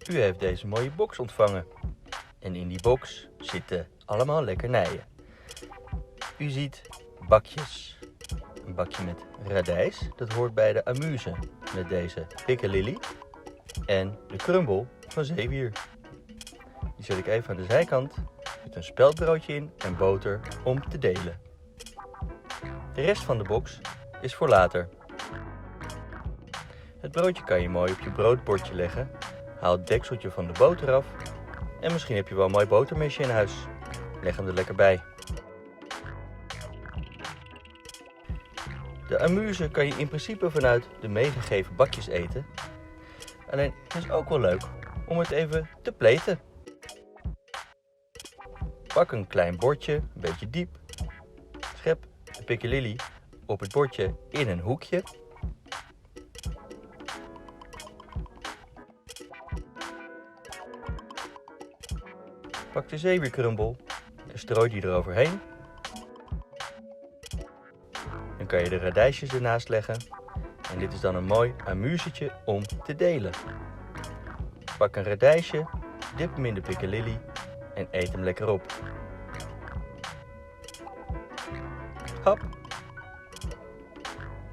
U heeft deze mooie box ontvangen. En in die box zitten allemaal lekkernijen. U ziet bakjes. Een bakje met radijs, dat hoort bij de amuse met deze piccalilli. En de crumble van zeewier. Die zet ik even aan de zijkant met een speldbroodje in en boter om te delen. De rest van de box is voor later. Het broodje kan je mooi op je broodbordje leggen. Haal het dekseltje van de boter af. En misschien heb je wel een mooi botermesje in huis. Leg hem er lekker bij. De amuse kan je in principe vanuit de meegegeven bakjes eten. Alleen het is ook wel leuk om het even te pleten. Pak een klein bordje, een beetje diep. Schep de piccalilli op het bordje in een hoekje. Pak de zeewierkrumbel en strooi die eroverheen. Dan kan je de radijsjes ernaast leggen. En dit is dan een mooi amusetje om te delen. Pak een radijsje, dip hem in de piccalilli en eet hem lekker op. Hap!